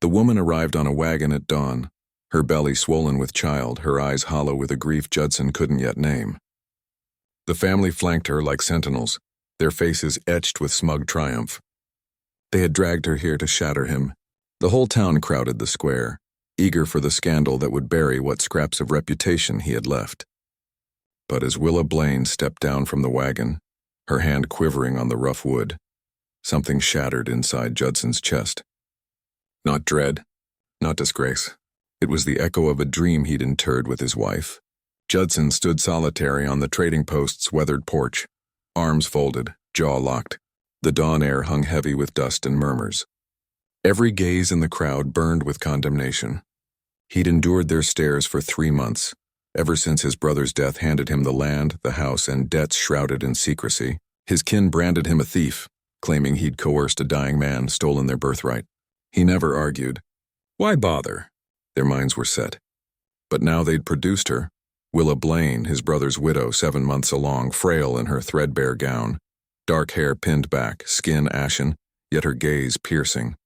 The woman arrived on a wagon at dawn, her belly swollen with child, her eyes hollow with a grief Judson couldn't yet name. The family flanked her like sentinels, their faces etched with smug triumph. They had dragged her here to shatter him. The whole town crowded the square, eager for the scandal that would bury what scraps of reputation he had left. But as Willa Blaine stepped down from the wagon, her hand quivering on the rough wood, something shattered inside Judson's chest. Not dread, not disgrace. It was the echo of a dream he'd interred with his wife. Judson stood solitary on the trading post's weathered porch, arms folded, jaw locked. The dawn air hung heavy with dust and murmurs. Every gaze in the crowd burned with condemnation. He'd endured their stares for 3 months, ever since his brother's death handed him the land, the house, and debts shrouded in secrecy. His kin branded him a thief, claiming he'd coerced a dying man, stolen their birthright. He never argued. Why bother? Their minds were set. But now they'd produced her, Willa Blaine, his brother's widow, 7 months along, frail in her threadbare gown, dark hair pinned back, skin ashen, yet her gaze piercing.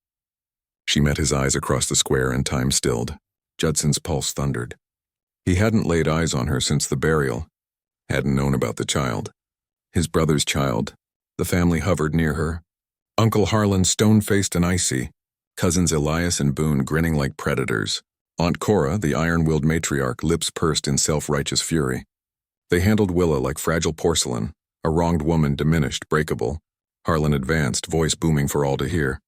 She met his eyes across the square and time stilled. Judson's pulse thundered. He hadn't laid eyes on her since the burial, hadn't known about the child. His brother's child. The family hovered near her. Uncle Harlan stone-faced and icy, cousins Elias and Boone grinning like predators. Aunt Cora, the iron-willed matriarch, lips pursed in self-righteous fury. They handled Willa like fragile porcelain, a wronged woman diminished, breakable. Harlan advanced, voice booming for all to hear.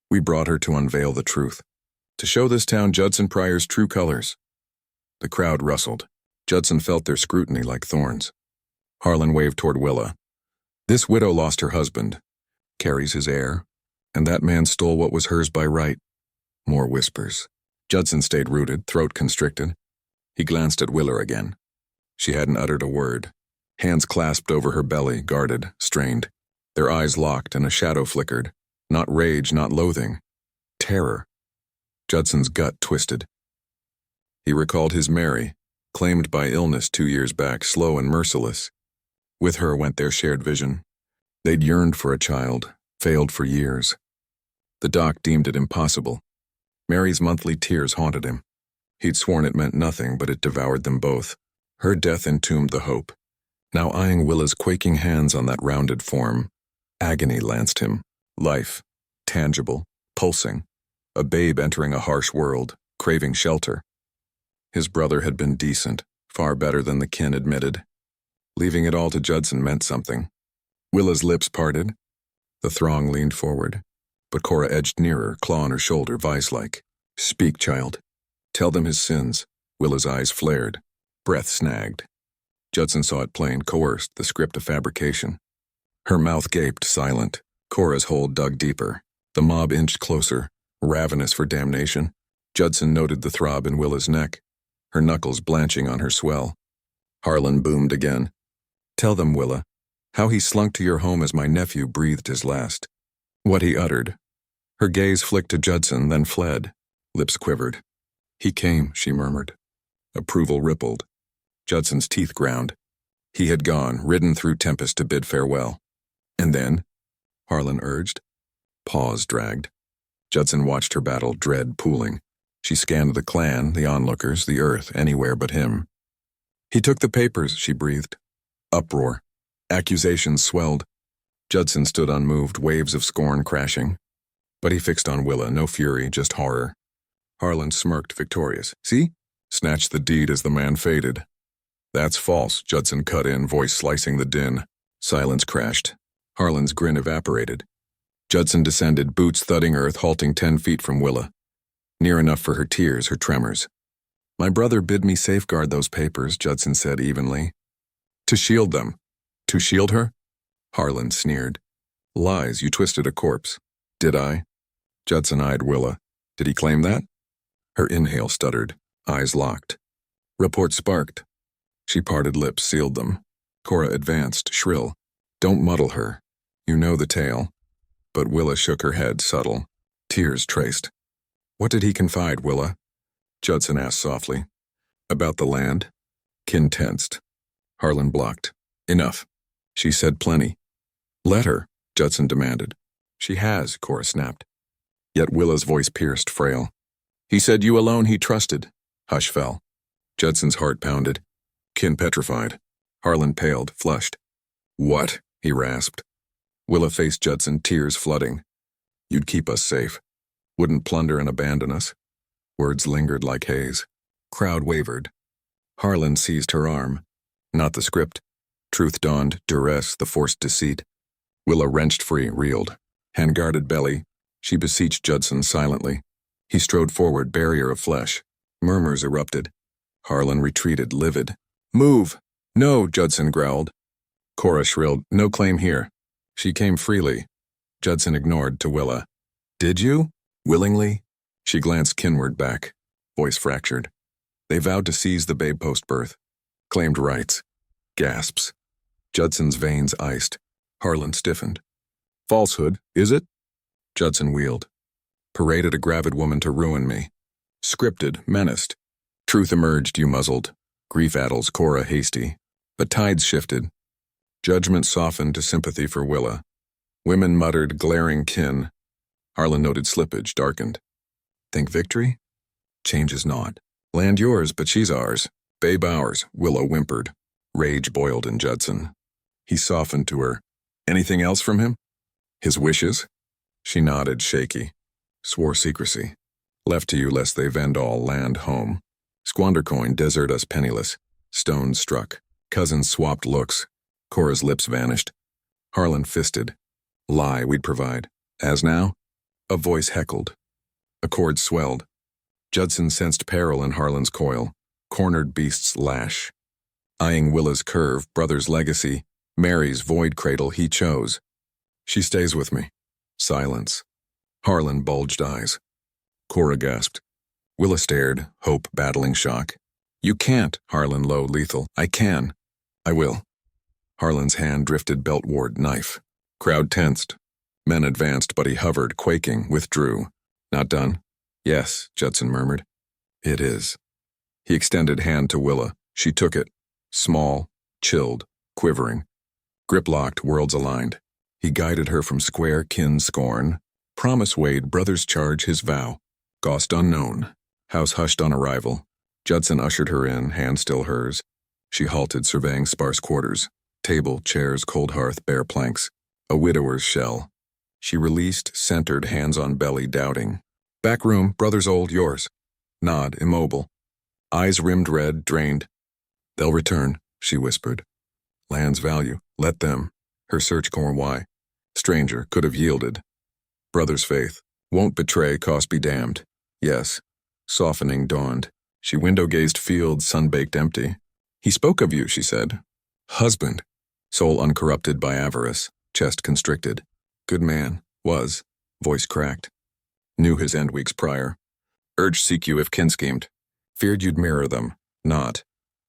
We brought her to unveil the truth, to show this town Judson Pryor's true colors. The crowd rustled. Judson felt their scrutiny like thorns. Harlan waved toward Willa. This widow lost her husband, carries his heir, and that man stole what was hers by right. More whispers. Judson stayed rooted, throat constricted. He glanced at Willa again. She hadn't uttered a word. Hands clasped over her belly, guarded, strained. Their eyes locked and a shadow flickered. Not rage, not loathing. Terror. Judson's gut twisted. He recalled his Mary, claimed by illness 2 years back, slow and merciless. With her went their shared vision. They'd yearned for a child, failed for years. The doc deemed it impossible. Mary's monthly tears haunted him. He'd sworn it meant nothing, but it devoured them both. Her death entombed the hope. Now eyeing Willa's quaking hands on that rounded form, agony lanced him. Life, tangible, pulsing. A babe entering a harsh world, craving shelter. His brother had been decent, far better than the kin admitted. Leaving it all to Judson meant something. Willa's lips parted. The throng leaned forward, but Cora edged nearer, claw on her shoulder, vice-like. Speak, child. Tell them his sins. Willa's eyes flared. Breath snagged. Judson saw it plain, coerced, the script of fabrication. Her mouth gaped, silent. Cora's hold dug deeper. The mob inched closer, ravenous for damnation. Judson noted the throb in Willa's neck, her knuckles blanching on her swell. Harlan boomed again. Tell them, Willa, how he slunk to your home as my nephew breathed his last. What he uttered. Her gaze flicked to Judson, then fled. Lips quivered. He came, she murmured. Approval rippled. Judson's teeth ground. He had gone, ridden through tempest to bid farewell. And then? Harlan urged. Pause dragged. Judson watched her battle, dread pooling. She scanned the clan, the onlookers, the earth, anywhere but him. He took the papers, she breathed. Uproar. Accusations swelled. Judson stood unmoved, waves of scorn crashing. But he fixed on Willa, no fury, just horror. Harlan smirked, victorious. See? Snatched the deed as the man faded. That's false, Judson cut in, voice slicing the din. Silence crashed. Harlan's grin evaporated. Judson descended, boots thudding earth, halting 10 feet from Willa. Near enough for her tears, her tremors. My brother bid me safeguard those papers, Judson said evenly. To shield them. To shield her? Harlan sneered. Lies, you twisted a corpse. Did I? Judson eyed Willa. Did he claim that? Her inhale stuttered, eyes locked. Report sparked. She parted lips, sealed them. Cora advanced, shrill. Don't muddle her. You know the tale. But Willa shook her head, subtle. Tears traced. What did he confide, Willa? Judson asked softly. About the land? Kin tensed. Harlan blocked. Enough. She said plenty. Let her, Judson demanded. She has, Cora snapped. Yet Willa's voice pierced frail. He said you alone he trusted. Hush fell. Judson's heart pounded. Kin petrified. Harlan paled, flushed. What? He rasped. Willa faced Judson, tears flooding. You'd keep us safe. Wouldn't plunder and abandon us. Words lingered like haze. Crowd wavered. Harlan seized her arm. Not the script. Truth dawned, duress, the forced deceit. Willa wrenched free, reeled. Hand-guarded belly, she beseeched Judson silently. He strode forward, barrier of flesh. Murmurs erupted. Harlan retreated, livid. Move! No, Judson growled. Cora shrilled, no claim here. She came freely. Judson ignored to Willa. Did you? Willingly? She glanced kinward back. Voice fractured. They vowed to seize the babe post-birth. Claimed rights. Gasps. Judson's veins iced. Harlan stiffened. Falsehood, is it? Judson wheeled. Paraded a gravid woman to ruin me. Scripted, menaced. Truth emerged, you muzzled. Grief addles Cora hasty. But tides shifted. Judgment softened to sympathy for Willa. Women muttered, glaring kin. Harlan noted slippage, darkened. Think victory? Change is not. Land yours, but she's ours. Babe ours, Willa whimpered. Rage boiled in Judson. He softened to her. Anything else from him? His wishes? She nodded, shaky. Swore secrecy. Left to you lest they vend all land home. Squander coin, desert us penniless. Stones struck. Cousins swapped looks. Cora's lips vanished. Harlan fisted. Lie we'd provide. As now? A voice heckled. A chord swelled. Judson sensed peril in Harlan's coil. Cornered beasts lash. Eyeing Willa's curve, brother's legacy, Mary's void cradle he chose. She stays with me. Silence. Harlan bulged eyes. Cora gasped. Willa stared, hope battling shock. You can't, Harlan low, lethal. I can. I will. Harlan's hand drifted beltward, knife. Crowd tensed. Men advanced, but he hovered, quaking, withdrew. Not done? Yes, Judson murmured. It is. He extended hand to Willa. She took it. Small, chilled, quivering. Grip locked, worlds aligned. He guided her from square kin scorn. Promise weighed, brother's charge, his vow. Cost unknown. House hushed on arrival. Judson ushered her in, hand still hers. She halted, surveying sparse quarters. Table, chairs, cold hearth, bare planks. A widower's shell. She released, centered, hands on belly, doubting. Back room, brother's old, yours. Nod, immobile. Eyes rimmed red, drained. They'll return, she whispered. Land's value, let them. Her search core why. Stranger, could have yielded. Brother's faith, won't betray, cost be damned. Yes. Softening dawned. She window-gazed fields, sun-baked empty. He spoke of you, she said. Husband. Soul uncorrupted by avarice, chest constricted. Good man, was. Voice cracked. Knew his end weeks prior. Urged seek you if kin schemed. Feared you'd mirror them. Not.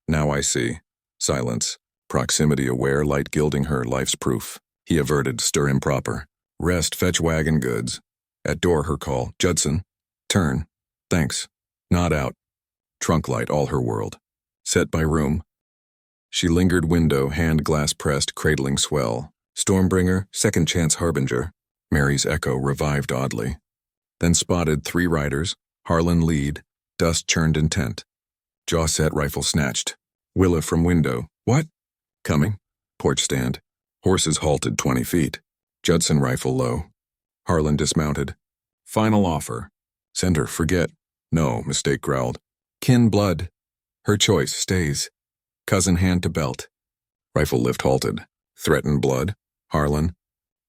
Now I see. Silence. Proximity aware, light gilding her, life's proof. He averted, stir improper. Rest, fetch wagon goods. At door her call. Judson. Turn. Thanks. Not out. Trunk light all her world. Set by room. She lingered window, hand glass pressed, cradling swell. Stormbringer, second chance harbinger. Mary's echo revived oddly. Then spotted 3 riders. Harlan lead. Dust churned intent. Jaw set, rifle snatched. Willa from window. What? Coming. Porch stand. Horses halted 20 feet. Judson rifle low. Harlan dismounted. Final offer. Send her, forget. No, mistake growled. Kin blood. Her choice stays. Cousin hand to belt. Rifle lift halted. Threatened blood. Harlan.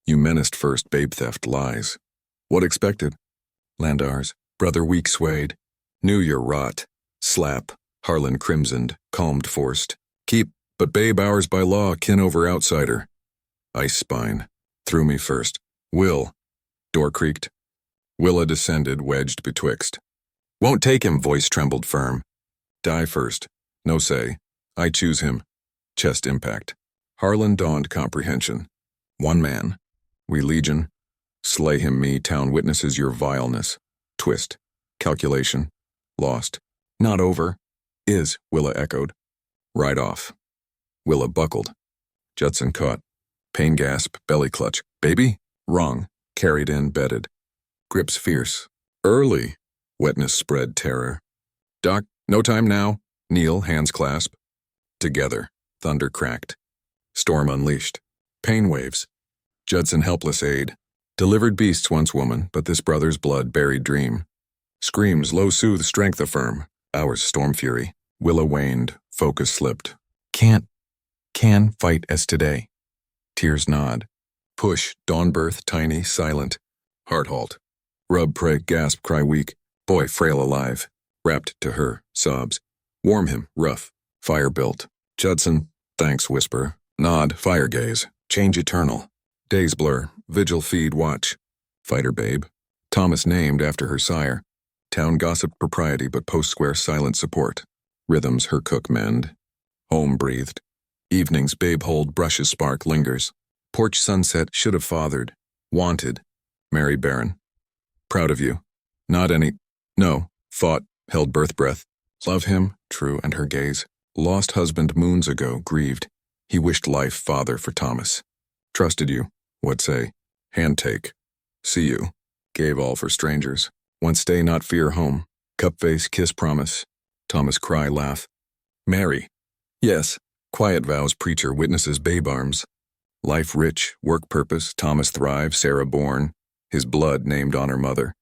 You menaced first babe theft lies. What expected? Landars. Brother weak swayed. Knew your rot. Slap. Harlan crimsoned, calmed forced. Keep, but babe ours by law, kin over outsider. Ice spine. Threw me first. Will. Door creaked. Willa descended, wedged betwixt. Won't take him, voice trembled firm. Die first. No say. I choose him. Chest impact. Harlan dawned comprehension. One man. We legion. Slay him me, town witnesses your vileness. Twist. Calculation. Lost. Not over. Is, Willa echoed. Right off. Willa buckled. Judson caught. Pain gasp, belly clutch. Baby? Wrong. Carried in, bedded. Grips fierce. Early. Wetness spread terror. Doc, no time now. Kneel, hands clasp. Together. Thunder cracked. Storm unleashed. Pain waves. Judson helpless aid. Delivered beasts once woman, but this brother's blood buried dream. Screams low soothe strength affirm. Hours storm fury. Willow waned. Focus slipped. Can fight as today. Tears nod. Push, dawn birth, tiny, silent. Heart halt. Rub, pray, gasp, cry weak. Boy frail alive. Wrapped to her, sobs. Warm him, rough. Fire built. Judson, thanks whisper. Nod, fire gaze. Change eternal. Days blur. Vigil feed watch. Fighter babe. Thomas named after her sire. Town gossiped propriety but post-square silent support. Rhythms her cook mend. Home breathed. Evenings babe hold brushes spark lingers. Porch sunset should have fathered. Wanted. Mary Barron. Proud of you. Not any. No. Fought. Held birth breath. Love him. True and her gaze. Lost husband moons ago. Grieved. He wished life father for Thomas. Trusted you. What say? Hand take. See you. Gave all for strangers. Once stay not fear home. Cup face kiss promise. Thomas cry laugh. Mary. Yes. Quiet vows preacher witnesses babe arms. Life rich, work purpose, Thomas thrive, Sarah born, his blood named on her mother.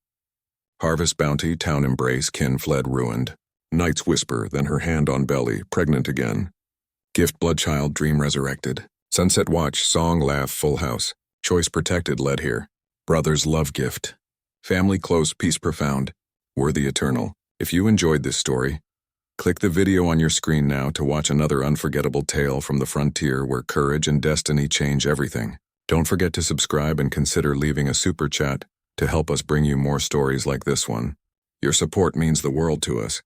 Harvest bounty, town embrace, kin fled ruined. Night's whisper, then her hand on belly, pregnant again. Gift blood child, dream resurrected. Sunset watch, song laugh, full house. Choice protected led here. Brother's love gift. Family close, peace profound. Worthy eternal. If you enjoyed this story, click the video on your screen now to watch another unforgettable tale from the frontier where courage and destiny change everything. Don't forget to subscribe and consider leaving a super chat to help us bring you more stories like this one. Your support means the world to us.